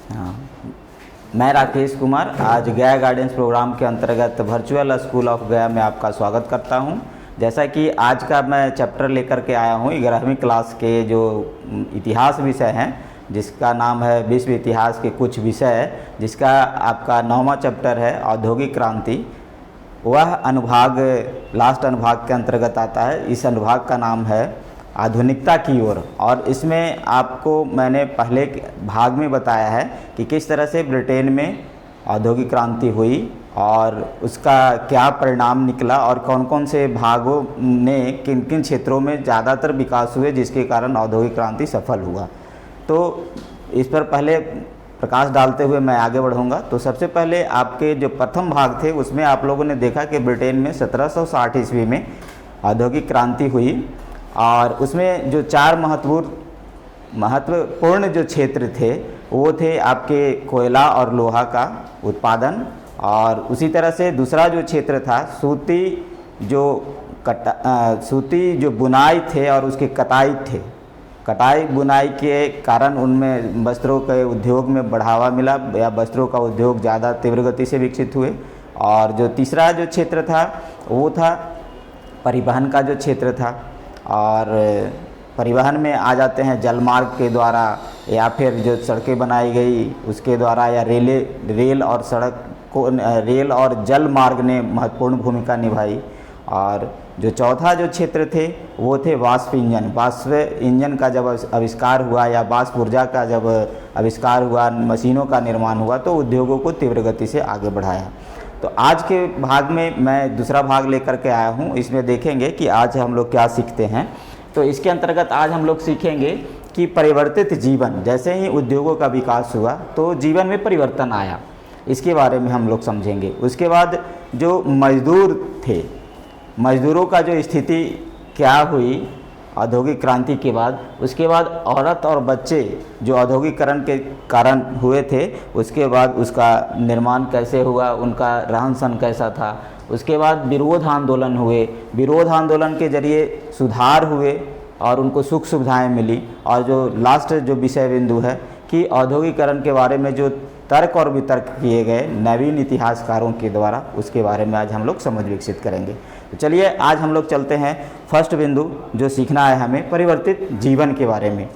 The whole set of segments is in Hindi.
हाँ, मैं राकेश कुमार आज गया गार्डन्स प्रोग्राम के अंतर्गत वर्चुअल स्कूल ऑफ गया में आपका स्वागत करता हूं। जैसा कि आज का मैं चैप्टर लेकर के आया हूं 11वीं क्लास के जो इतिहास विषय हैं, जिसका नाम है विश्व इतिहास के कुछ विषय, जिसका आपका 9वां चैप्टर है औद्योगिक क्रांति। वह अनुभाग लास्ट अनुभाग के अंतर्गत आता है। इस अनुभाग का नाम है आधुनिकता की ओर, और इसमें आपको मैंने पहले भाग में बताया है कि किस तरह से ब्रिटेन में औद्योगिक क्रांति हुई और उसका क्या परिणाम निकला और कौन कौन से भागों ने किन किन क्षेत्रों में ज़्यादातर विकास हुए जिसके कारण औद्योगिक क्रांति सफल हुआ। तो इस पर पहले प्रकाश डालते हुए मैं आगे बढ़ूंगा। तो सबसे पहले आपके जो प्रथम भाग थे उसमें आप लोगों ने देखा कि ब्रिटेन में 1760 ईस्वी में औद्योगिक क्रांति हुई, और उसमें जो 4 महत्वपूर्ण जो क्षेत्र थे वो थे आपके कोयला और लोहा का उत्पादन, और उसी तरह से दूसरा जो क्षेत्र था सूती जो बुनाई थे और उसके कटाई बुनाई के कारण उनमें वस्त्रों के उद्योग में बढ़ावा मिला या वस्त्रों का उद्योग ज़्यादा तीव्र गति से विकसित हुए। और जो तीसरा जो क्षेत्र था वो था परिवहन का जो क्षेत्र था, और परिवहन में आ जाते हैं जलमार्ग के द्वारा या फिर जो सड़कें बनाई गई उसके द्वारा, या रेल और जल मार्ग ने महत्वपूर्ण भूमिका निभाई। और जो चौथा जो क्षेत्र थे वो थे वाष्प इंजन का जब आविष्कार हुआ या वाष्प ऊर्जा का जब आविष्कार हुआ, मशीनों का निर्माण हुआ, तो उद्योगों को तीव्र गति से आगे बढ़ाया। तो आज के भाग में मैं दूसरा भाग लेकर के आया हूँ। इसमें देखेंगे कि आज हम लोग क्या सीखते हैं। तो इसके अंतर्गत आज हम लोग सीखेंगे कि परिवर्तित जीवन, जैसे ही उद्योगों का विकास हुआ तो जीवन में परिवर्तन आया, इसके बारे में हम लोग समझेंगे। उसके बाद जो मजदूर थे, मजदूरों का जो स्थिति क्या हुई औद्योगिक क्रांति के बाद, उसके बाद औरत और बच्चे जो औद्योगिकरण के कारण हुए थे, उसके बाद उसका निर्माण कैसे हुआ, उनका रहन सहन कैसा था। उसके बाद विरोध आंदोलन हुए, विरोध आंदोलन के जरिए सुधार हुए और उनको सुख सुविधाएं मिली। और जो लास्ट जो विषय बिंदु है कि औद्योगिकरण के बारे में जो तर्क और वितर्क किए गए नवीन इतिहासकारों के द्वारा, उसके बारे में आज हम लोग समझ विकसित करेंगे। तो चलिए आज हम लोग चलते हैं फर्स्ट बिंदु जो सीखना है हमें, परिवर्तित जीवन के बारे में।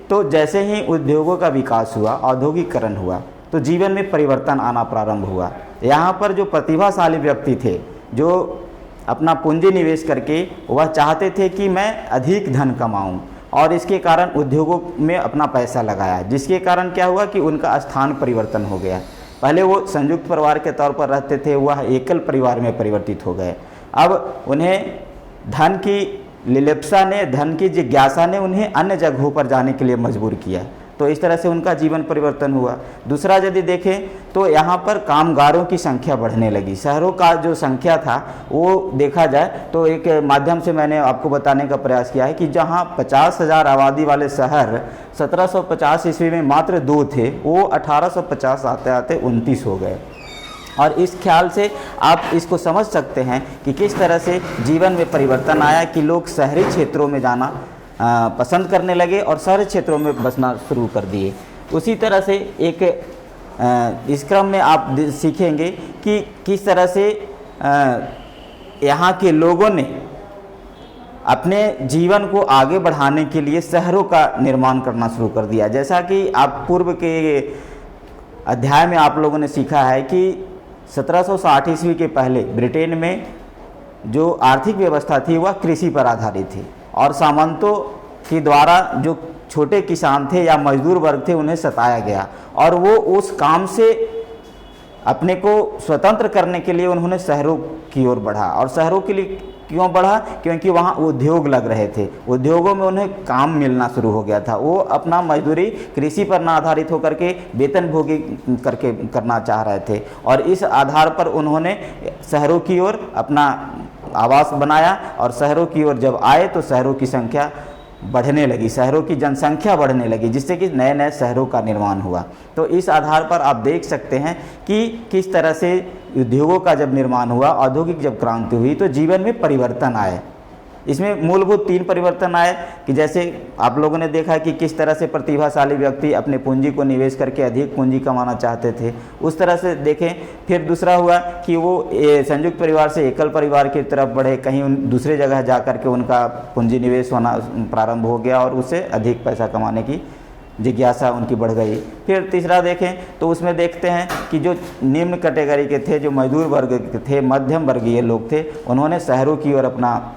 तो जैसे ही उद्योगों का विकास हुआ, औद्योगिकरण हुआ, तो जीवन में परिवर्तन आना प्रारंभ हुआ। यहाँ पर जो प्रतिभाशाली व्यक्ति थे जो अपना पूंजी निवेश करके वह चाहते थे कि मैं अधिक धन कमाऊँ, और इसके कारण उद्योगों में अपना पैसा लगाया, जिसके कारण क्या हुआ कि उनका स्थान परिवर्तन हो गया। पहले वो संयुक्त परिवार के तौर पर रहते थे, वह एकल परिवार में परिवर्तित हो गए। अब उन्हें धन की लिलिप्सा ने, धन की जिज्ञासा ने उन्हें अन्य जगहों पर जाने के लिए मजबूर किया। तो इस तरह से उनका जीवन परिवर्तन हुआ। दूसरा यदि देखें तो यहाँ पर कामगारों की संख्या बढ़ने लगी। शहरों का जो संख्या था वो देखा जाए तो एक माध्यम से मैंने आपको बताने का प्रयास किया है कि जहाँ 50,000 आबादी वाले शहर 1750 ईस्वी में मात्र 2 थे, वो 1850 आते आते 29 हो गए। और इस ख्याल से आप इसको समझ सकते हैं कि किस तरह से जीवन में परिवर्तन आया कि लोग शहरी क्षेत्रों में जाना पसंद करने लगे और शहरी क्षेत्रों में बसना शुरू कर दिए। उसी तरह से एक इस क्रम में आप सीखेंगे कि किस तरह से यहाँ के लोगों ने अपने जीवन को आगे बढ़ाने के लिए शहरों का निर्माण करना शुरू कर दिया। जैसा कि आप पूर्व के अध्याय में आप लोगों ने सीखा है कि 1760 ईस्वी के पहले ब्रिटेन में जो आर्थिक व्यवस्था थी वह कृषि पर आधारित थी, और सामंतों के द्वारा जो छोटे किसान थे या मजदूर वर्ग थे उन्हें सताया गया, और वो उस काम से अपने को स्वतंत्र करने के लिए उन्होंने शहरों की ओर बढ़ा। और शहरों के लिए क्यों बढ़ा? क्योंकि वहाँ उद्योग लग रहे थे, उद्योगों में उन्हें काम मिलना शुरू हो गया था। वो अपना मजदूरी कृषि पर न आधारित होकर के वेतन भोगी करके करना चाह रहे थे, और इस आधार पर उन्होंने शहरों की ओर अपना आवास बनाया। और शहरों की ओर जब आए तो शहरों की संख्या बढ़ने लगी, शहरों की जनसंख्या बढ़ने लगी, जिससे कि नए नए शहरों का निर्माण हुआ। तो इस आधार पर आप देख सकते हैं कि किस तरह से उद्योगों का जब निर्माण हुआ, औद्योगिक जब क्रांति हुई, तो जीवन में परिवर्तन आए। इसमें मूलभूत 3 परिवर्तन आए कि जैसे आप लोगों ने देखा कि किस तरह से प्रतिभाशाली व्यक्ति अपने पूंजी को निवेश करके अधिक पूंजी कमाना चाहते थे, उस तरह से देखें। फिर दूसरा हुआ कि वो संयुक्त परिवार से एकल परिवार की तरफ बढ़े, कहीं दूसरे जगह जा कर के उनका पूंजी निवेश होना प्रारंभ हो गया और उससे अधिक पैसा कमाने की जिज्ञासा उनकी बढ़ गई। फिर तीसरा देखें तो उसमें देखते हैं कि जो निम्न कैटेगरी के थे, जो मजदूर वर्ग के थे, मध्यम वर्गीय लोग थे, उन्होंने शहरों की ओर अपना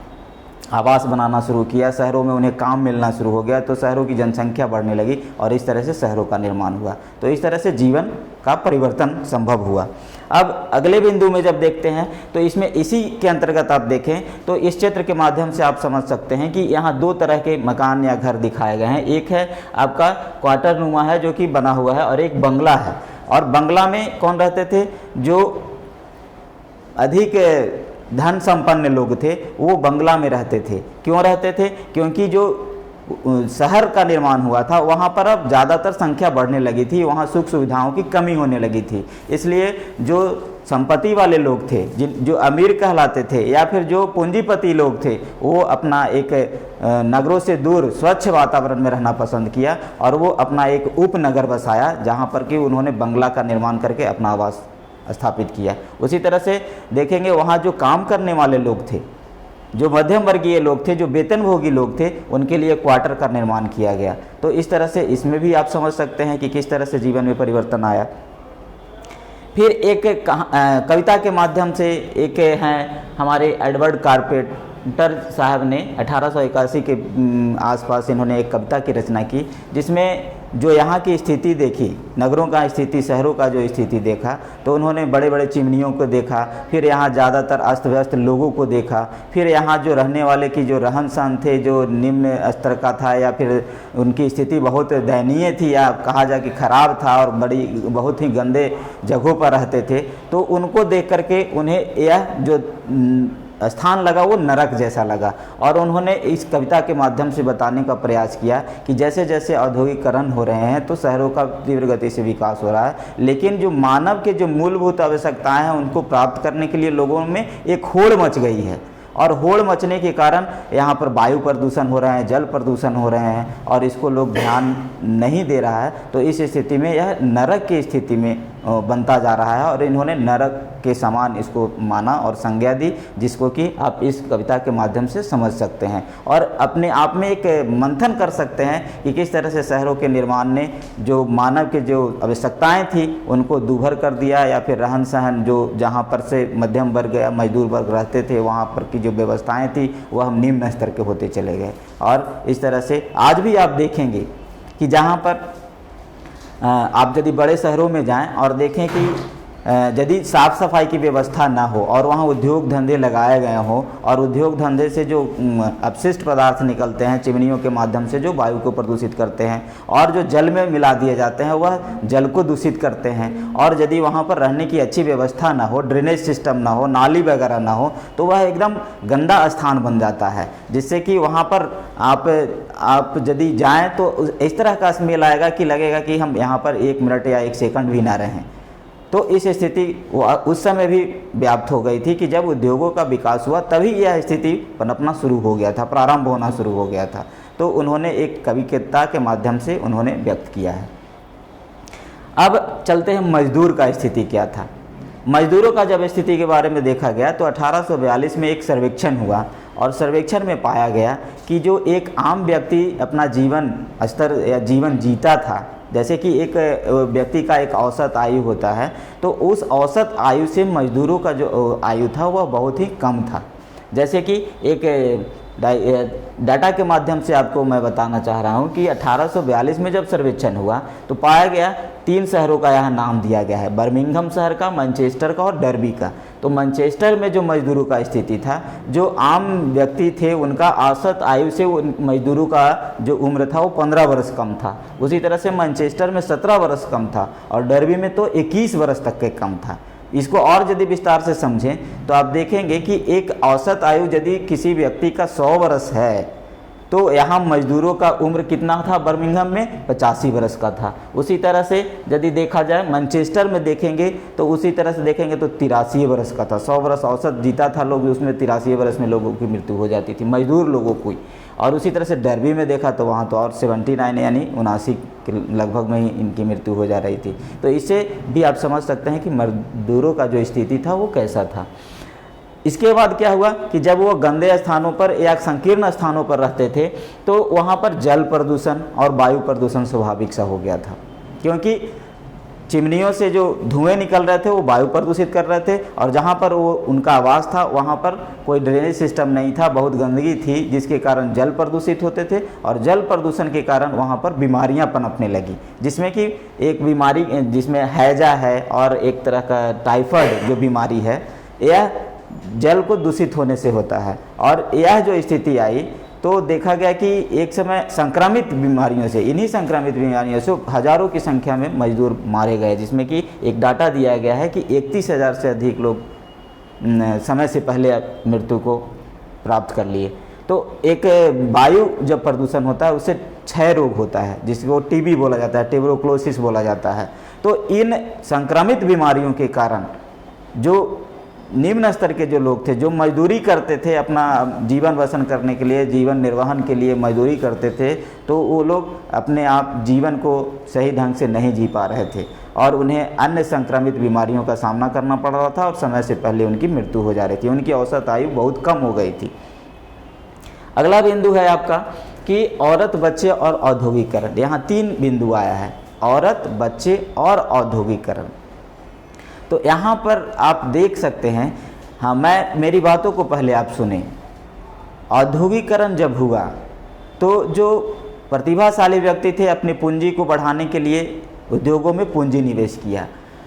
आवास बनाना शुरू किया, शहरों में उन्हें काम मिलना शुरू हो गया, तो शहरों की जनसंख्या बढ़ने लगी और इस तरह से शहरों का निर्माण हुआ। तो इस तरह से जीवन का परिवर्तन संभव हुआ। अब अगले बिंदु में जब देखते हैं तो इसमें इसी के अंतर्गत आप देखें तो इस चित्र के माध्यम से आप समझ सकते हैं कि यहाँ 2 तरह के मकान या घर दिखाए गए हैं। एक है आपका क्वार्टर नुमा है जो कि बना हुआ है, और एक बंगला है। और बंगला में कौन रहते थे? जो अधिक धन संपन्न लोग थे वो बंगला में रहते थे। क्यों रहते थे? क्योंकि जो शहर का निर्माण हुआ था वहाँ पर अब ज़्यादातर संख्या बढ़ने लगी थी, वहाँ सुख सुविधाओं की कमी होने लगी थी। इसलिए जो संपत्ति वाले लोग थे, जो अमीर कहलाते थे या फिर जो पूंजीपति लोग थे, वो अपना एक नगरों से दूर स्वच्छ वातावरण में रहना पसंद किया और वो अपना एक उपनगर बसाया, जहाँ पर कि उन्होंने बंगला का निर्माण करके अपना आवास स्थापित किया। उसी तरह से देखेंगे वहाँ जो काम करने वाले लोग थे, जो मध्यम वर्गीय लोग थे, जो वेतनभोगी लोग थे, उनके लिए क्वार्टर का निर्माण किया गया। तो इस तरह से इसमें भी आप समझ सकते हैं कि किस तरह से जीवन में परिवर्तन आया। फिर एक कविता के माध्यम से एक हैं हमारे एडवर्ड कारपेंटर साहब ने 1881 के आसपास इन्होंने एक कविता की रचना की, जिसमें जो यहाँ की स्थिति देखी, नगरों का स्थिति, शहरों का जो स्थिति देखा, तो उन्होंने बड़े बड़े चिमनियों को देखा, फिर यहाँ ज़्यादातर अस्त व्यस्त लोगों को देखा, फिर यहाँ जो रहने वाले की जो रहन सहन थे जो निम्न स्तर का था या फिर उनकी स्थिति बहुत दयनीय थी या कहा जाए कि खराब था और बहुत ही गंदे जगहों पर रहते थे, तो उनको देख करके उन्हें यह जो स्थान लगा वो नरक जैसा लगा। और उन्होंने इस कविता के माध्यम से बताने का प्रयास किया कि जैसे जैसे औद्योगिकरण हो रहे हैं तो शहरों का तीव्र गति से विकास हो रहा है, लेकिन जो मानव के जो मूलभूत आवश्यकताएं हैं उनको प्राप्त करने के लिए लोगों में एक होड़ मच गई है, और होड़ मचने के कारण यहाँ पर वायु प्रदूषण हो रहे हैं, जल प्रदूषण हो रहे हैं, और इसको लोग ध्यान नहीं दे रहा है। तो इस स्थिति में यह नरक की स्थिति में बनता जा रहा है, और इन्होंने नरक के समान इसको माना और संज्ञा दी, जिसको कि आप इस कविता के माध्यम से समझ सकते हैं और अपने आप में एक मंथन कर सकते हैं कि किस तरह से शहरों के निर्माण ने जो मानव के जो आवश्यकताएं थी उनको दूभर कर दिया, या फिर रहन सहन जो जहाँ पर से मध्यम वर्ग या मजदूर वर्ग रहते थे वहाँ पर की जो व्यवस्थाएं थी वह हम निम्न स्तर के होते चले गए। और इस तरह से आज भी आप देखेंगे कि जहाँ पर आप यदि बड़े शहरों में जाएं और देखें कि यदि साफ़ सफाई की व्यवस्था ना हो और वहाँ उद्योग धंधे लगाए गए हों, और उद्योग धंधे से जो अपशिष्ट पदार्थ निकलते हैं चिमनियों के माध्यम से जो वायु को प्रदूषित करते हैं, और जो जल में मिला दिए जाते हैं वह जल को दूषित करते हैं, और यदि वहाँ पर रहने की अच्छी व्यवस्था ना हो, ड्रेनेज सिस्टम ना हो, नाली वगैरह ना हो, तो वह एकदम गंदा स्थान बन जाता है, जिससे कि वहाँ पर आप यदि जाएँ तो इस तरह का स्मेल आएगा कि लगेगा कि हम यहाँ पर 1 मिनट या 1 सेकंड भी ना रहें। तो इस स्थिति उस समय भी व्याप्त हो गई थी कि जब उद्योगों का विकास हुआ तभी यह स्थिति पनपना शुरू हो गया था, प्रारंभ होना शुरू हो गया था। तो उन्होंने एक कविता के माध्यम से उन्होंने व्यक्त किया है। अब चलते हैं मजदूर का स्थिति क्या था। मजदूरों का जब स्थिति के बारे में देखा गया तो 1842 में एक सर्वेक्षण हुआ, और सर्वेक्षण में पाया गया कि जो एक आम व्यक्ति अपना जीवन स्तर या जीवन जीता था, जैसे कि एक व्यक्ति का एक औसत आयु होता है, तो उस औसत आयु से मजदूरों का जो आयु था वह बहुत ही कम था। जैसे कि एक डाटा के माध्यम से आपको मैं बताना चाह रहा हूं कि 1842 में जब सर्वेक्षण हुआ तो पाया गया 3 शहरों का यहाँ नाम दिया गया है, बर्मिंघम शहर का, मैनचेस्टर का और डर्बी का। तो मैनचेस्टर में जो मजदूरों का स्थिति था, जो आम व्यक्ति थे उनका औसत आयु से उन मजदूरों का जो उम्र था वो 15 वर्ष कम था। उसी तरह से मैनचेस्टर में 17 वर्ष कम था, और डर्बी में तो 21 वर्ष तक के कम था। इसको और यदि विस्तार से समझें तो आप देखेंगे कि एक औसत आयु यदि किसी व्यक्ति का 100 वर्ष है तो यहाँ मजदूरों का उम्र कितना था बर्मिंघम में, 85 वर्ष का था। उसी तरह से यदि देखा जाए मैनचेस्टर में देखेंगे तो उसी तरह से देखेंगे तो 83 वर्ष का था। 100 वर्ष औसत जीता था लोग, उसमें 83 वर्ष में लोगों की मृत्यु हो जाती थी, मजदूर लोगों की। और उसी तरह से डर्बी में देखा तो वहाँ तो और 79 यानी 79 के लगभग में ही इनकी मृत्यु हो जा रही थी। तो इससे भी आप समझ सकते हैं कि मजदूरों का जो स्थिति था वो कैसा था। इसके बाद क्या हुआ कि जब वो गंदे स्थानों पर या संकीर्ण स्थानों पर रहते थे तो वहाँ पर जल प्रदूषण और वायु प्रदूषण स्वाभाविक सा हो गया था, क्योंकि चिमनियों से जो धुएं निकल रहे थे वो वायु प्रदूषित कर रहे थे, और जहाँ पर वो उनका आवास था वहाँ पर कोई ड्रेनेज सिस्टम नहीं था, बहुत गंदगी थी, जिसके कारण जल प्रदूषित होते थे, और जल प्रदूषण के कारण वहाँ पर बीमारियाँ पनपने लगी, जिसमें कि एक बीमारी जिसमें हैजा है और एक तरह का टाइफाइड जो बीमारी है, यह जल को दूषित होने से होता है। और यह जो स्थिति आई तो देखा गया कि एक समय संक्रमित बीमारियों से, इन्हीं संक्रमित बीमारियों से हज़ारों की संख्या में मजदूर मारे गए, जिसमें कि एक डाटा दिया गया है कि 31,000 से अधिक लोग समय से पहले मृत्यु को प्राप्त कर लिए। तो एक वायु जब प्रदूषण होता है उससे क्षय रोग होता है, जिसको टीबी बोला जाता है, ट्यूबरकुलोसिस बोला जाता है। तो इन संक्रमित बीमारियों के कारण जो निम्न स्तर के जो लोग थे, जो मजदूरी करते थे अपना जीवन बसर करने के लिए, जीवन निर्वहन के लिए मजदूरी करते थे, तो वो लोग अपने आप जीवन को सही ढंग से नहीं जी पा रहे थे और उन्हें अन्य संक्रमित बीमारियों का सामना करना पड़ रहा था और समय से पहले उनकी मृत्यु हो जा रही थी, उनकी औसत आयु बहुत कम हो गई थी। अगला बिंदु है आपका कि औरत, बच्चे और औद्योगिकरण। यहाँ 3 बिंदु आया है, औरत, बच्चे और औद्योगिकरण। तो यहाँ पर आप देख सकते हैं, हाँ मेरी बातों को पहले आप सुने। औद्योगिकरण जब हुआ तो जो प्रतिभाशाली व्यक्ति थे अपनी पूंजी को बढ़ाने के लिए उद्योगों में पूंजी निवेश किया,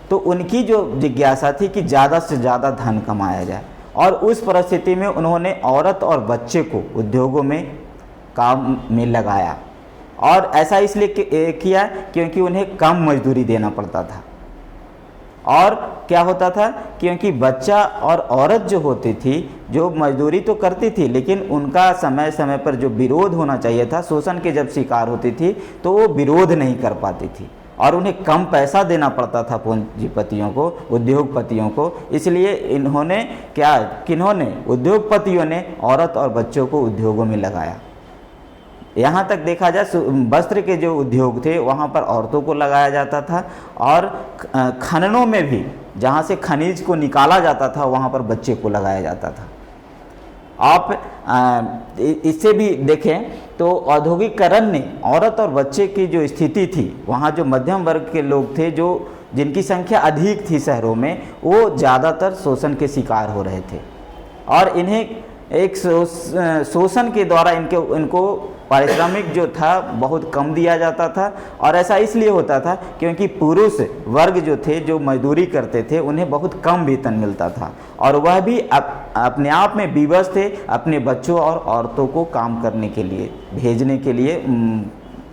तो उनकी जो जिज्ञासा थी कि ज़्यादा से ज़्यादा धन कमाया जाए, और उस परिस्थिति में उन्होंने औरत और बच्चे को उद्योगों में काम में लगाया। और ऐसा इसलिए किया क्योंकि उन्हें कम मजदूरी देना पड़ता था। और क्या होता था, क्योंकि बच्चा और औरत जो होती थी, जो मजदूरी तो करती थी, लेकिन उनका समय समय पर जो विरोध होना चाहिए था, शोषण के जब शिकार होती थी तो वो विरोध नहीं कर पाती थी और उन्हें कम पैसा देना पड़ता था पूंजीपतियों को, उद्योगपतियों को। इसलिए किन्होंने उद्योगपतियों ने औरत और बच्चों को उद्योगों में लगाया। यहाँ तक देखा जाए वस्त्र के जो उद्योग थे वहाँ पर औरतों को लगाया जाता था, और खननों में भी जहाँ से खनिज को निकाला जाता था वहाँ पर बच्चे को लगाया जाता था। आप इससे भी देखें तो औद्योगिकरण ने औरत और बच्चे की जो स्थिति थी, वहाँ जो मध्यम वर्ग के लोग थे, जो जिनकी संख्या अधिक थी शहरों में, वो ज़्यादातर शोषण के शिकार हो रहे थे, और इन्हें एक शोषण के द्वारा इनको पारिश्रमिक जो था बहुत कम दिया जाता था। और ऐसा इसलिए होता था क्योंकि पुरुष वर्ग जो थे, जो मजदूरी करते थे, उन्हें बहुत कम वेतन मिलता था, और वह भी अपने आप में विवश थे अपने बच्चों और औरतों को काम करने के लिए, भेजने के लिए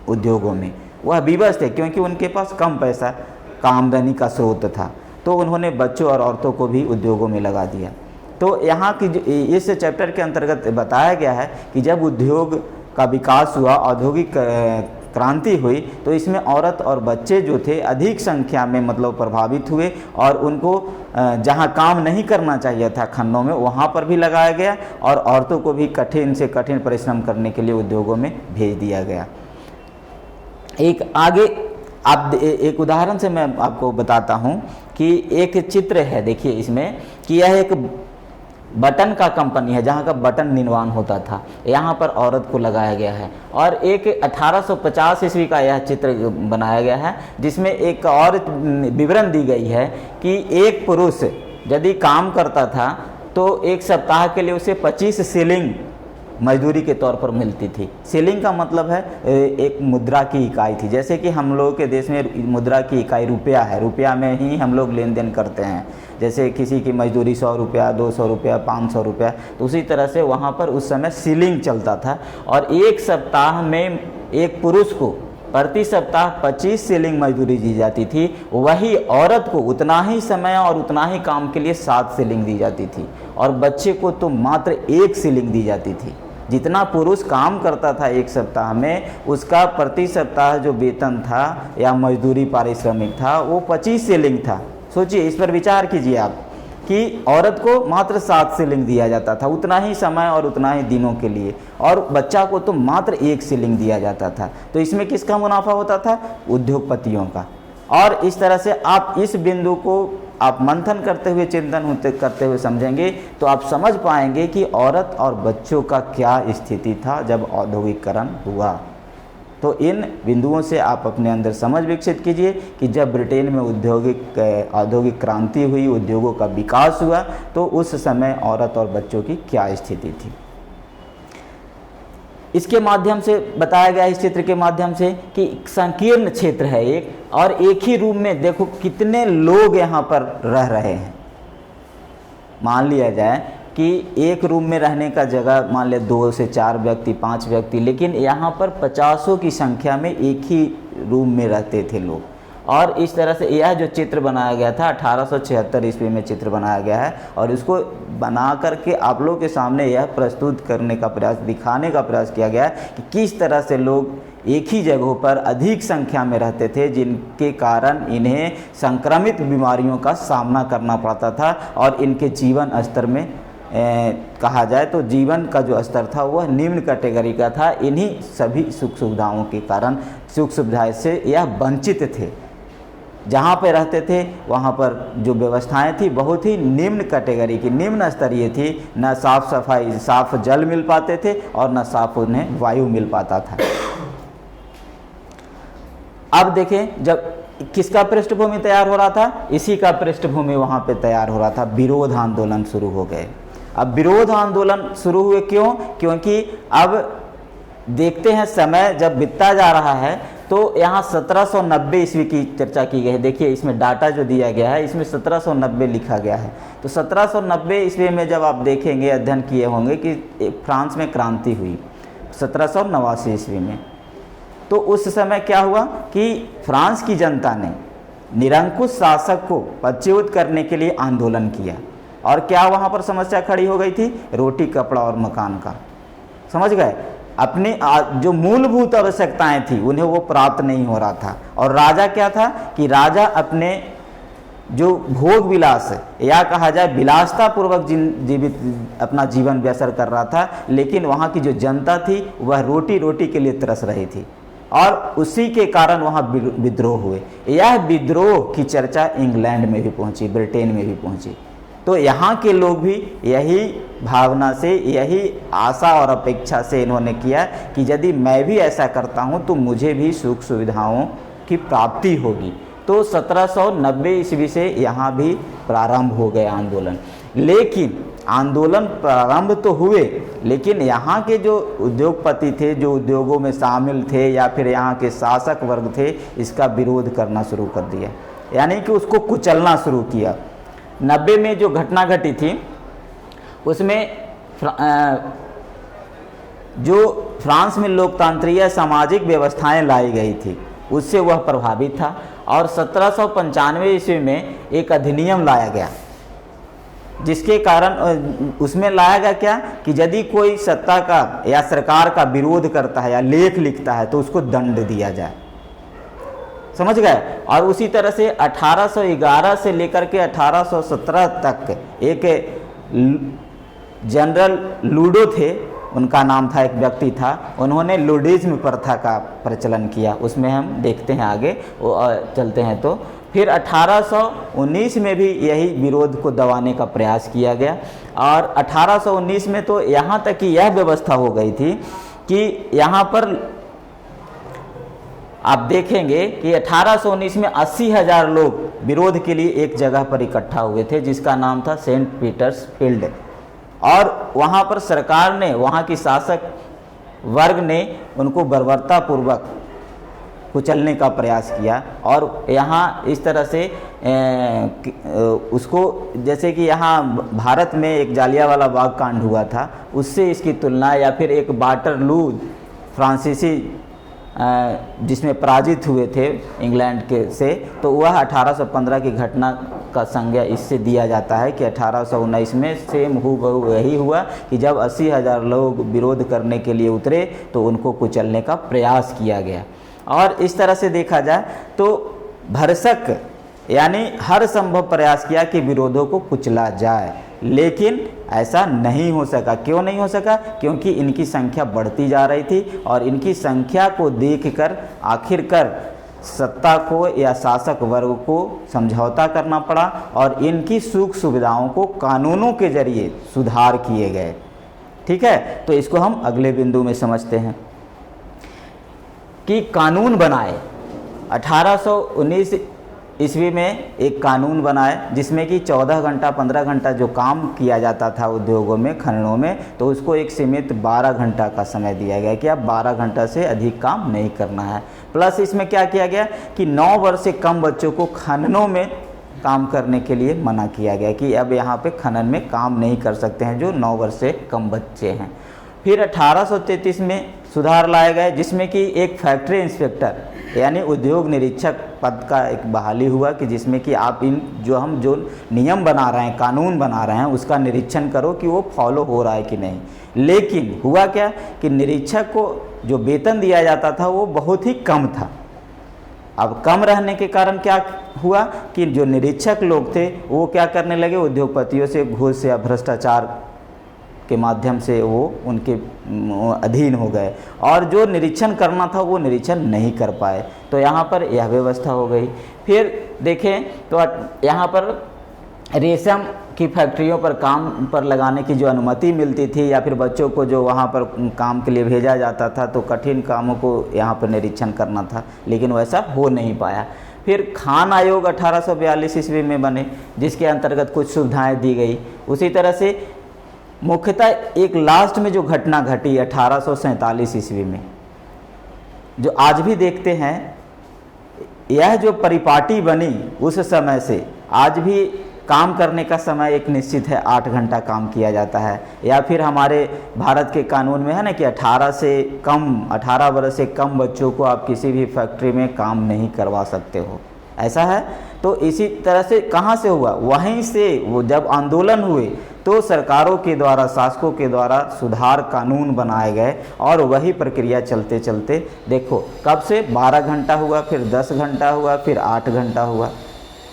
उद्योगों में वह विवश थे, क्योंकि उनके पास कम पैसा का आमदनी का स्रोत था। तो उन्होंने बच्चों और औरतों को भी उद्योगों में लगा दिया। तो यहाँ की इस चैप्टर के अंतर्गत बताया गया है कि जब उद्योग का विकास हुआ, औद्योगिक क्रांति हुई, तो इसमें औरत और बच्चे जो थे अधिक संख्या में मतलब प्रभावित हुए, और उनको जहाँ काम नहीं करना चाहिए था खन्नों में, वहाँ पर भी लगाया गया, और औरतों को भी कठिन से कठिन परिश्रम करने के लिए उद्योगों में भेज दिया गया। एक उदाहरण से मैं आपको बताता हूँ कि एक चित्र है, देखिए इसमें कि यह एक बटन का कंपनी है जहाँ का बटन निर्माण होता था, यहाँ पर औरत को लगाया गया है। और एक 1850 ईस्वी का यह चित्र बनाया गया है, जिसमें एक और विवरण दी गई है कि एक पुरुष यदि काम करता था तो एक सप्ताह के लिए उसे 25 शिलिंग मजदूरी के तौर पर मिलती थी। शिलिंग का मतलब है एक मुद्रा की इकाई थी, जैसे कि हम लोगों के देश में मुद्रा की इकाई रुपया है, रुपया में ही हम लोग लेन देन करते हैं। जैसे किसी की मजदूरी 100 रुपया, 200 रुपया, 500 रुपया, तो उसी तरह से वहाँ पर उस समय शिलिंग चलता था। और एक सप्ताह में एक पुरुष को प्रति सप्ताह 25 शिलिंग मजदूरी दी जाती थी, वही औरत को उतना ही समय और उतना ही काम के लिए 7 शिलिंग दी जाती थी, और बच्चे को तो मात्र 1 शिलिंग दी जाती थी। जितना पुरुष काम करता था एक सप्ताह में, उसका प्रति सप्ताह जो वेतन था या मजदूरी पारिश्रमिक था वो 25 शिलिंग था। सोचिए, इस पर विचार कीजिए आप कि औरत को मात्र 7 शिलिंग दिया जाता था, उतना ही समय और उतना ही दिनों के लिए, और बच्चा को तो मात्र 1 शिलिंग दिया जाता था। तो इसमें किसका मुनाफा होता था? उद्योगपतियों का। और इस तरह से आप इस बिंदु को आप मंथन करते हुए, चिंतन करते हुए समझेंगे तो आप समझ पाएंगे कि औरत और बच्चों का क्या स्थिति था जब औद्योगिकरण हुआ। तो इन बिंदुओं से आप अपने अंदर समझ विकसित कीजिए कि जब ब्रिटेन में औद्योगिक क्रांति हुई, उद्योगों का विकास हुआ, तो उस समय औरत और बच्चों की क्या स्थिति थी। इसके माध्यम से बताया गया, इस चित्र के माध्यम से, कि संकीर्ण क्षेत्र है एक, और एक ही रूम में देखो कितने लोग यहाँ पर रह रहे हैं। मान लिया जाए कि एक रूम में रहने का जगह मान ले 2 से 4 व्यक्ति, 5 व्यक्ति, लेकिन यहाँ पर 50 की संख्या में एक ही रूम में रहते थे लोग। और इस तरह से यह जो चित्र बनाया गया था 1876 ईस्वी में चित्र बनाया गया है, और इसको बना करके आप लोग के सामने यह प्रस्तुत करने का प्रयास, दिखाने का प्रयास किया गया है कि किस तरह से लोग एक ही जगहों पर अधिक संख्या में रहते थे, जिनके कारण इन्हें संक्रमित बीमारियों का सामना करना पड़ता था, और इनके जीवन स्तर में कहा जाए तो जीवन का जो स्तर था वह निम्न कैटेगरी का था। इन्हीं सभी सुख सुविधाओं के कारण, सुख सुविधाएं से यह वंचित थे। जहाँ पे रहते थे वहाँ पर जो व्यवस्थाएं थी बहुत ही निम्न कैटेगरी की, निम्न स्तरीय थी। न साफ सफाई, साफ जल मिल पाते थे, और न साफ उन्हें वायु मिल पाता था। अब देखें, जब किसका पृष्ठभूमि तैयार हो रहा था? इसी का पृष्ठभूमि वहाँ पे तैयार हो रहा था। विरोध आंदोलन शुरू हो गए। अब विरोध आंदोलन शुरू हुए क्यों? क्योंकि अब देखते हैं समय जब बीतता जा रहा है तो यहाँ 1790 ईस्वी की चर्चा की गई है। देखिए इसमें डाटा जो दिया गया है, इसमें 1790 लिखा गया है। तो 1790 ईस्वी में जब आप देखेंगे, अध्ययन किए होंगे कि फ्रांस में क्रांति हुई 1789 ईस्वी में। तो उस समय क्या हुआ कि फ्रांस की जनता ने निरंकुश शासक को पदच्युत करने के लिए आंदोलन किया। और क्या वहाँ पर समस्या खड़ी हो गई थी? रोटी, कपड़ा और मकान का। समझ गए? अपनी जो मूलभूत आवश्यकताएं थी उन्हें वो प्राप्त नहीं हो रहा था। और राजा क्या था कि राजा अपने जो भोग विलास या कहा जाए विलासता पूर्वक अपना जीवन बसर कर रहा था, लेकिन वहाँ की जो जनता थी वह रोटी के लिए तरस रही थी, और उसी के कारण वहाँ विद्रोह हुए। यह विद्रोह की चर्चा इंग्लैंड में भी पहुँची, ब्रिटेन में भी पहुँची। तो यहाँ के लोग भी यही भावना से, यही आशा और अपेक्षा से इन्होंने किया कि यदि मैं भी ऐसा करता हूँ तो मुझे भी सुख सुविधाओं की प्राप्ति होगी। तो 1790 ईस्वी से यहाँ भी प्रारंभ हो गए आंदोलन। लेकिन आंदोलन प्रारंभ तो हुए, लेकिन यहाँ के जो उद्योगपति थे, जो उद्योगों में शामिल थे, या फिर यहाँ के शासक वर्ग थे, इसका विरोध करना शुरू कर दिया, यानी कि उसको कुचलना शुरू किया। 90 में जो घटना घटी थी उसमें जो फ्रांस में लोकतांत्रिक सामाजिक व्यवस्थाएं लाई गई थी उससे वह प्रभावित था। और 1795 ईस्वी में एक अधिनियम लाया गया, जिसके कारण उसमें लाया गया क्या कि यदि कोई सत्ता का या सरकार का विरोध करता है या लेख लिखता है तो उसको दंड दिया जाए। समझ गए? और उसी तरह से 1811 से लेकर के 1817 तक एक जनरल लूडो थे, उनका नाम था, एक व्यक्ति था, उन्होंने लूडिज्म प्रथा का प्रचलन किया। उसमें हम देखते हैं आगे चलते हैं। तो फिर 1819 में भी यही विरोध को दबाने का प्रयास किया गया। और 1819 में तो यहाँ तक कि यह व्यवस्था हो गई थी कि यहाँ पर आप देखेंगे कि 1819 में 80,000 लोग विरोध के लिए एक जगह पर इकट्ठा हुए थे, जिसका नाम था सेंट पीटर्स फील्ड। और वहाँ पर सरकार ने, वहाँ की शासक वर्ग ने उनको बर्बरतापूर्वक कुचलने का प्रयास किया। और यहाँ इस तरह से उसको, जैसे कि यहाँ भारत में एक जालियांवाला बाग कांड हुआ था, उससे इसकी तुलना, या फिर एक वाटरलू फ्रांसीसी जिसमें पराजित हुए थे इंग्लैंड के से, तो वह 1815 की घटना का संज्ञा इससे दिया जाता है कि 1819 में सेम हूबहू वही हुआ कि जब 80,000 लोग विरोध करने के लिए उतरे तो उनको कुचलने का प्रयास किया गया। और इस तरह से देखा जाए तो भरसक यानी हर संभव प्रयास किया कि विरोधों को कुचला जाए, लेकिन ऐसा नहीं हो सका। क्यों नहीं हो सका? क्योंकि इनकी संख्या बढ़ती जा रही थी और इनकी संख्या को देखकर आखिरकार सत्ता को या शासक वर्ग को समझौता करना पड़ा और इनकी सुख सुविधाओं को कानूनों के जरिए सुधार किए गए। ठीक है, तो इसको हम अगले बिंदु में समझते हैं कि कानून बनाए। 1819 ईस्वी में एक कानून बनाए जिसमें कि 14 घंटा 15 घंटा जो काम किया जाता था उद्योगों में, खननों में, तो उसको एक सीमित 12 घंटा का समय दिया गया कि अब 12 घंटा से अधिक काम नहीं करना है। प्लस इसमें क्या किया गया कि 9 वर्ष से कम बच्चों को खननों में काम करने के लिए मना किया गया कि अब यहाँ पे खनन में काम नहीं कर सकते हैं जो 9 वर्ष से कम बच्चे हैं। फिर 1833 में सुधार लाए गए जिसमें कि एक फैक्ट्री इंस्पेक्टर यानी उद्योग निरीक्षक पद का एक बहाली हुआ कि जिसमें कि आप हम जो नियम बना रहे हैं, कानून बना रहे हैं, उसका निरीक्षण करो कि वो फॉलो हो रहा है कि नहीं। लेकिन हुआ क्या कि निरीक्षक को जो वेतन दिया जाता था वो बहुत ही कम था। अब कम रहने के कारण क्या हुआ कि जो निरीक्षक लोग थे वो क्या करने लगे, उद्योगपतियों से घूस या भ्रष्टाचार के माध्यम से वो उनके अधीन हो गए और जो निरीक्षण करना था वो निरीक्षण नहीं कर पाए। तो यहाँ पर यह व्यवस्था हो गई। फिर देखें तो यहाँ पर रेशम की फैक्ट्रियों पर काम पर लगाने की जो अनुमति मिलती थी या फिर बच्चों को जो वहाँ पर काम के लिए भेजा जाता था तो कठिन कामों को यहाँ पर निरीक्षण करना था, लेकिन वैसा हो नहीं पाया। फिर खान आयोग 1842 ईस्वी में बने जिसके अंतर्गत कुछ सुविधाएं दी गई। उसी तरह से मुख्यतः एक लास्ट में जो घटना घटी 1847 ईस्वी में जो आज भी देखते हैं, यह जो परिपाटी बनी उस समय से आज भी काम करने का समय एक निश्चित है, 8 घंटा काम किया जाता है। या फिर हमारे भारत के कानून में है ना कि 18 वर्ष से कम बच्चों को आप किसी भी फैक्ट्री में काम नहीं करवा सकते हो, ऐसा है। तो इसी तरह से कहाँ से हुआ, वहीं से वो जब आंदोलन हुए तो सरकारों के द्वारा, शासकों के द्वारा सुधार कानून बनाए गए और वही प्रक्रिया चलते चलते देखो कब से 12 घंटा हुआ, फिर 10 घंटा हुआ, फिर 8 घंटा हुआ।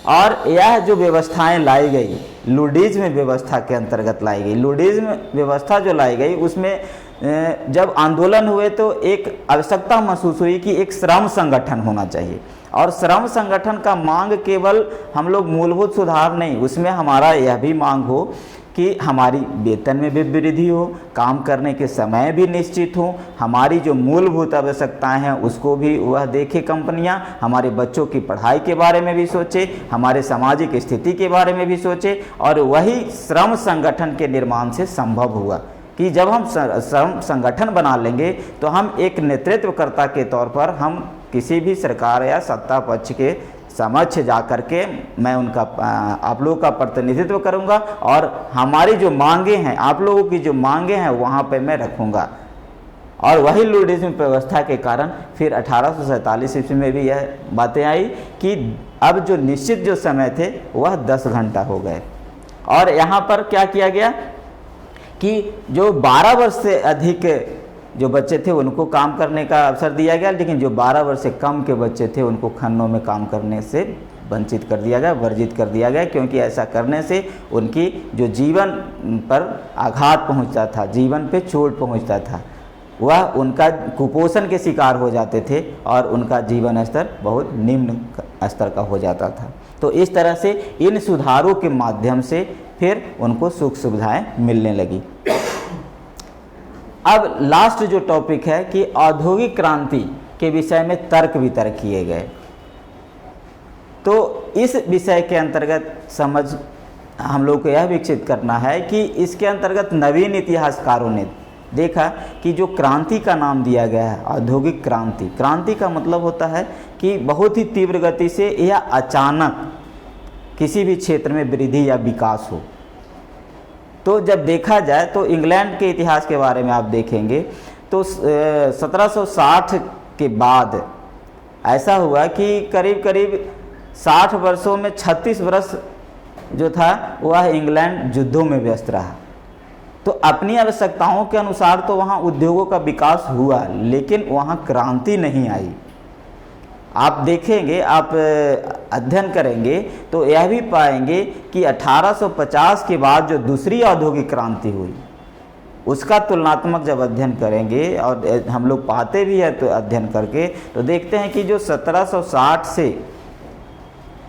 और यह जो व्यवस्थाएं लाई गई लुडीज़्म व्यवस्था के अंतर्गत लाई गई। लुडीज़्म व्यवस्था जो लाई गई उसमें जब आंदोलन हुए तो एक आवश्यकता महसूस हुई कि एक श्रम संगठन होना चाहिए और श्रम संगठन का मांग केवल हम लोग मूलभूत सुधार नहीं, उसमें हमारा यह भी मांग हो कि हमारी वेतन में भी वृद्धि हो, काम करने के समय भी निश्चित हो, हमारी जो मूलभूत आवश्यकताएं हैं उसको भी वह देखे कंपनियां, हमारे बच्चों की पढ़ाई के बारे में भी सोचे, हमारे सामाजिक स्थिति के बारे में भी सोचे। और वही श्रम संगठन के निर्माण से संभव हुआ कि जब हम श्रम संगठन बना लेंगे तो हम एक नेतृत्वकर्ता के तौर पर हम किसी भी सरकार या सत्ता पक्ष के समक्ष जा कर के मैं उनका आप लोगों का प्रतिनिधित्व करूंगा और हमारी जो मांगे हैं, आप लोगों की जो मांगे हैं वहाँ पे मैं रखूंगा। और वही लुडीज़्म व्यवस्था के कारण फिर 1847 ईस्वी में भी यह बातें आई कि अब जो निश्चित जो समय थे वह 10 घंटा हो गए। और यहाँ पर क्या किया गया कि जो 12 वर्ष से अधिक जो बच्चे थे उनको काम करने का अवसर दिया गया, लेकिन जो 12 वर्ष से कम के बच्चे थे उनको खन्नों में काम करने से वंचित कर दिया गया, वर्जित कर दिया गया, क्योंकि ऐसा करने से उनकी जो जीवन पर आघात पहुंचता था, जीवन पे चोट पहुंचता था, वह उनका कुपोषण के शिकार हो जाते थे और उनका जीवन स्तर बहुत निम्न स्तर का हो जाता था। तो इस तरह से इन सुधारों के माध्यम से फिर उनको सुख सुविधाएं मिलने लगी। अब लास्ट जो टॉपिक है कि औद्योगिक क्रांति के विषय में तर्क वितर्क किए गए। तो इस विषय के अंतर्गत समझ हम लोग को यह विकसित करना है कि इसके अंतर्गत नवीन इतिहासकारों ने देखा कि जो क्रांति का नाम दिया गया है औद्योगिक क्रांति, क्रांति का मतलब होता है कि बहुत ही तीव्र गति से या अचानक किसी भी क्षेत्र में वृद्धि या विकास हो। तो जब देखा जाए तो इंग्लैंड के इतिहास के बारे में आप देखेंगे तो 1760 के बाद ऐसा हुआ कि करीब करीब 60 वर्षों में 36 वर्ष जो था वह इंग्लैंड युद्धों में व्यस्त रहा। तो अपनी आवश्यकताओं के अनुसार तो वहाँ उद्योगों का विकास हुआ, लेकिन वहाँ क्रांति नहीं आई। आप देखेंगे, आप अध्ययन करेंगे तो यह भी पाएंगे कि 1850 के बाद जो दूसरी औद्योगिक क्रांति हुई, उसका तुलनात्मक जब अध्ययन करेंगे, और हम लोग पाते भी हैं तो अध्ययन करके, तो देखते हैं कि जो 1760 से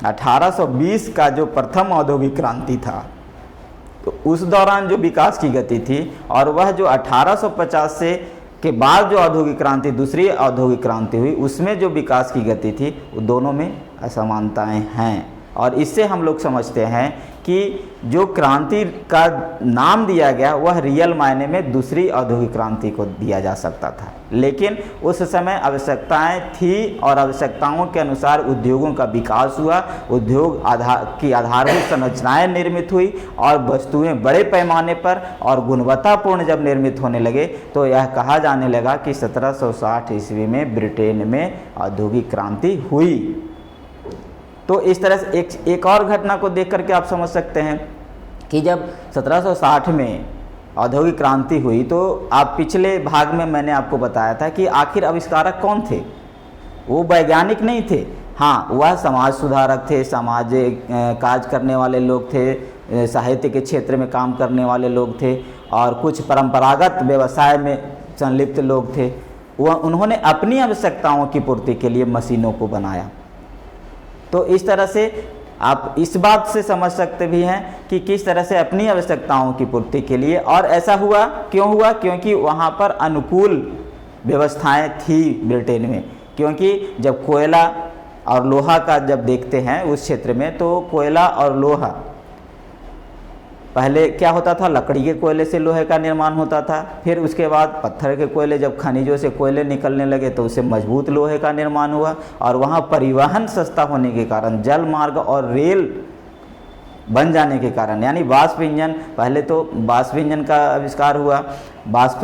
1820 का जो प्रथम औद्योगिक क्रांति था, तो उस दौरान जो विकास की गति थी, और वह जो 1850 से के बाद जो औद्योगिक क्रांति, दूसरी औद्योगिक क्रांति हुई, उसमें जो विकास की गति थी, वो दोनों में असमानताएं हैं। और इससे हम लोग समझते हैं कि जो क्रांति का नाम दिया गया वह रियल मायने में दूसरी औद्योगिक क्रांति को दिया जा सकता था, लेकिन उस समय आवश्यकताएं थी और आवश्यकताओं के अनुसार उद्योगों का विकास हुआ, उद्योग की आधारभूत संरचनाएं निर्मित हुई और वस्तुएं बड़े पैमाने पर और गुणवत्तापूर्ण जब निर्मित होने लगे, तो यह कहा जाने लगा कि 1760 ईस्वी में ब्रिटेन में औद्योगिक क्रांति हुई। तो इस तरह से एक और घटना को देख करके आप समझ सकते हैं कि जब 1760 में औद्योगिक क्रांति हुई, तो आप पिछले भाग में मैंने आपको बताया था कि आखिर आविष्कारक कौन थे। वो वैज्ञानिक नहीं थे, हाँ वह समाज सुधारक थे, समाज काज करने वाले लोग थे, साहित्य के क्षेत्र में काम करने वाले लोग थे, और कुछ परंपरागत व्यवसाय में संलिप्त लोग थे। उन्होंने अपनी आवश्यकताओं की पूर्ति के लिए मशीनों को बनाया। तो इस तरह से आप इस बात से समझ सकते भी हैं कि किस तरह से अपनी आवश्यकताओं की पूर्ति के लिए, और ऐसा हुआ क्यों हुआ, क्योंकि वहाँ पर अनुकूल व्यवस्थाएं थी ब्रिटेन में। क्योंकि जब कोयला और लोहा का जब देखते हैं उस क्षेत्र में, तो कोयला और लोहा, पहले क्या होता था, लकड़ी के कोयले से लोहे का निर्माण होता था, फिर उसके बाद पत्थर के कोयले, जब खनिजों से कोयले निकलने लगे तो उससे मजबूत लोहे का निर्माण हुआ। और वहाँ परिवहन सस्ता होने के कारण, जल मार्ग और रेल बन जाने के कारण, यानी वाष्प इंजन, पहले तो वाष्प इंजन का आविष्कार हुआ, वाष्प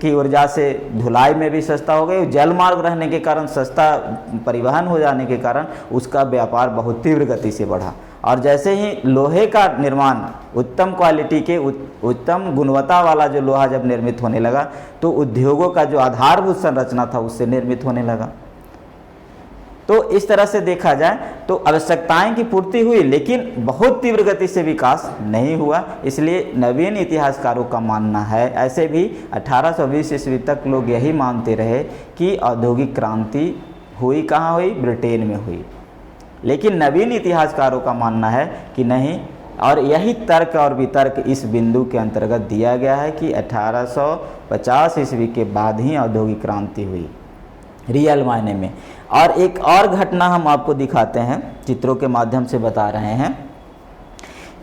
की ऊर्जा से धुलाई में भी सस्ता हो गई, जल मार्ग रहने के कारण, सस्ता परिवहन हो जाने के कारण उसका व्यापार बहुत तीव्र गति से बढ़ा। और जैसे ही लोहे का निर्माण, उत्तम क्वालिटी के उत्तम गुणवत्ता वाला जो लोहा जब निर्मित होने लगा, तो उद्योगों का जो आधारभूत संरचना था उससे निर्मित होने लगा। तो इस तरह से देखा जाए तो आवश्यकताएं की पूर्ति हुई, लेकिन बहुत तीव्र गति से विकास नहीं हुआ। इसलिए नवीन इतिहासकारों का मानना है, ऐसे भी 1820 ईस्वी तक लोग यही मानते रहे कि औद्योगिक क्रांति हुई कहाँ हुई, ब्रिटेन में हुई। लेकिन नवीन इतिहासकारों का मानना है कि नहीं, और यही तर्क और वितर्क इस बिंदु के अंतर्गत दिया गया है कि 1850 ईस्वी के बाद ही औद्योगिक क्रांति हुई रियल मायने में। और एक और घटना हम आपको दिखाते हैं, चित्रों के माध्यम से बता रहे हैं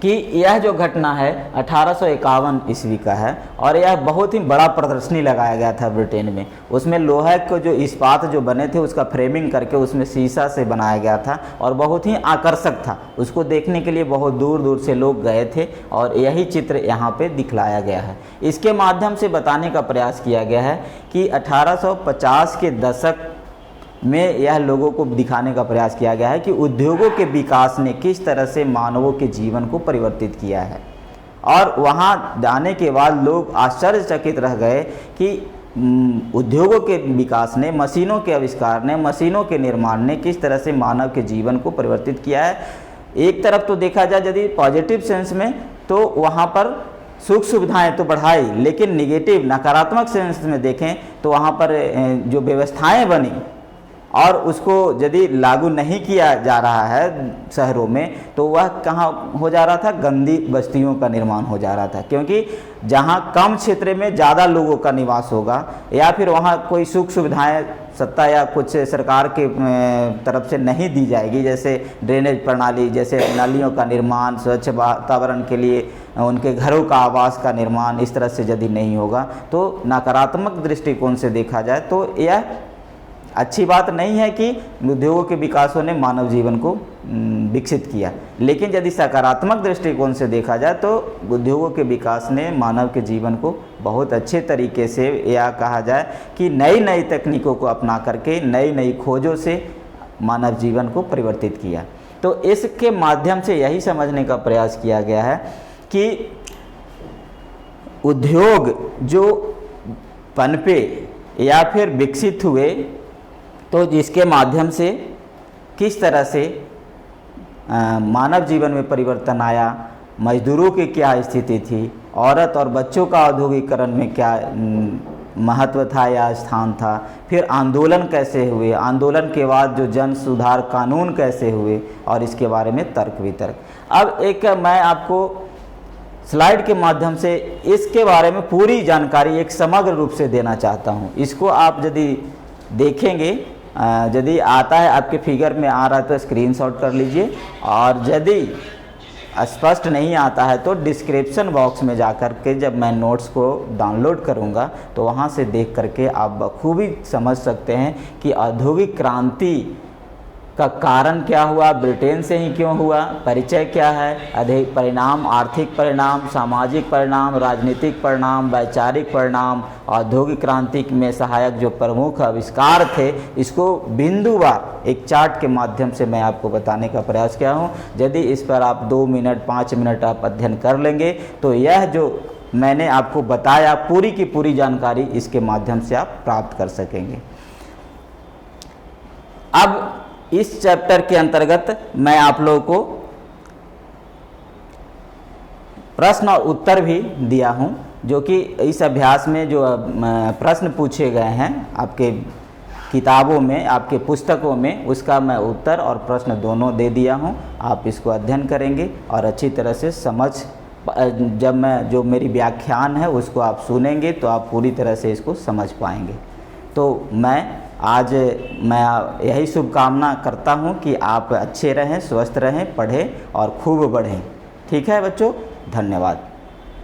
कि यह जो घटना है 1851 ईस्वी का है, और यह बहुत ही बड़ा प्रदर्शनी लगाया गया था ब्रिटेन में। उसमें लोहे को जो इस्पात जो बने थे उसका फ्रेमिंग करके उसमें शीशा से बनाया गया था, और बहुत ही आकर्षक था। उसको देखने के लिए बहुत दूर दूर से लोग गए थे, और यही चित्र यहाँ पे दिखलाया गया है। इसके माध्यम से बताने का प्रयास किया गया है कि 1850 के दशक में यह लोगों को दिखाने का प्रयास किया गया है कि उद्योगों के विकास ने किस तरह से मानवों के जीवन को परिवर्तित किया है। और वहाँ जाने के बाद लोग आश्चर्यचकित रह गए कि उद्योगों के विकास ने, मशीनों के आविष्कार ने, मशीनों के निर्माण ने किस तरह से मानव के जीवन को परिवर्तित किया है। एक तरफ तो देखा जाए यदि पॉजिटिव सेंस में, तो वहाँ पर सुख सुविधाएं तो बढ़ाई, लेकिन निगेटिव नकारात्मक सेंस में देखें तो वहाँ पर जो व्यवस्थाएं बनी और उसको यदि लागू नहीं किया जा रहा है शहरों में, तो वह कहाँ हो जा रहा था, गंदी बस्तियों का निर्माण हो जा रहा था। क्योंकि जहाँ कम क्षेत्र में ज़्यादा लोगों का निवास होगा, या फिर वहाँ कोई सुख सुविधाएं सत्ता या कुछ सरकार के तरफ से नहीं दी जाएगी, जैसे ड्रेनेज प्रणाली, जैसे नालियों का निर्माण, स्वच्छ वातावरण के लिए उनके घरों का आवास का निर्माण, इस तरह से यदि नहीं होगा, तो नकारात्मक दृष्टिकोण से देखा जाए तो यह अच्छी बात नहीं है कि उद्योगों के विकासों ने मानव जीवन को विकसित किया। लेकिन यदि सकारात्मक दृष्टिकोण से देखा जाए तो उद्योगों के विकास ने मानव के जीवन को बहुत अच्छे तरीके से, या कहा जाए कि नई नई तकनीकों को अपना करके, नई नई खोजों से मानव जीवन को परिवर्तित किया। तो इसके माध्यम से यही समझने का प्रयास किया गया है कि उद्योग जो पनपे या फिर विकसित हुए तो जिसके माध्यम से किस तरह से मानव जीवन में परिवर्तन आया, मजदूरों की क्या स्थिति थी, औरत और बच्चों का औद्योगिकरण में क्या महत्व था या स्थान था, फिर आंदोलन कैसे हुए, आंदोलन के बाद जो जन सुधार कानून कैसे हुए, और इसके बारे में तर्क वितर्क। अब एक मैं आपको स्लाइड के माध्यम से इसके बारे में पूरी जानकारी एक समग्र रूप से देना चाहता हूँ। इसको आप यदि देखेंगे, यदि आता है आपके फिगर में आ रहा है तो स्क्रीनशॉट कर लीजिए, और यदि स्पष्ट नहीं आता है तो डिस्क्रिप्शन बॉक्स में जाकर के जब मैं नोट्स को डाउनलोड करूंगा तो वहां से देख करके आप बखूबी समझ सकते हैं कि औद्योगिक क्रांति का कारण क्या हुआ, ब्रिटेन से ही क्यों हुआ, परिचय क्या है, अधिक परिणाम, आर्थिक परिणाम, सामाजिक परिणाम, राजनीतिक परिणाम, वैचारिक परिणाम, औद्योगिक क्रांति में सहायक जो प्रमुख आविष्कार थे, इसको बिंदुवार एक चार्ट के माध्यम से मैं आपको बताने का प्रयास किया हूँ। यदि इस पर आप 2 मिनट 5 मिनट आप अध्ययन कर लेंगे तो यह जो मैंने आपको बताया पूरी की पूरी जानकारी इसके माध्यम से आप प्राप्त कर सकेंगे। अब इस चैप्टर के अंतर्गत मैं आप लोगों को प्रश्न और उत्तर भी दिया हूं, जो कि इस अभ्यास में जो प्रश्न पूछे गए हैं आपके किताबों में, आपके पुस्तकों में, उसका मैं उत्तर और प्रश्न दोनों दे दिया हूं। आप इसको अध्ययन करेंगे और अच्छी तरह से समझ, जब मैं जो मेरी व्याख्यान है उसको आप सुनेंगे तो आप पूरी तरह से इसको समझ पाएंगे। तो आज मैं यही शुभकामना करता हूं कि आप अच्छे रहें, स्वस्थ रहें, पढ़ें और खूब बढ़ें। ठीक है बच्चों, धन्यवाद।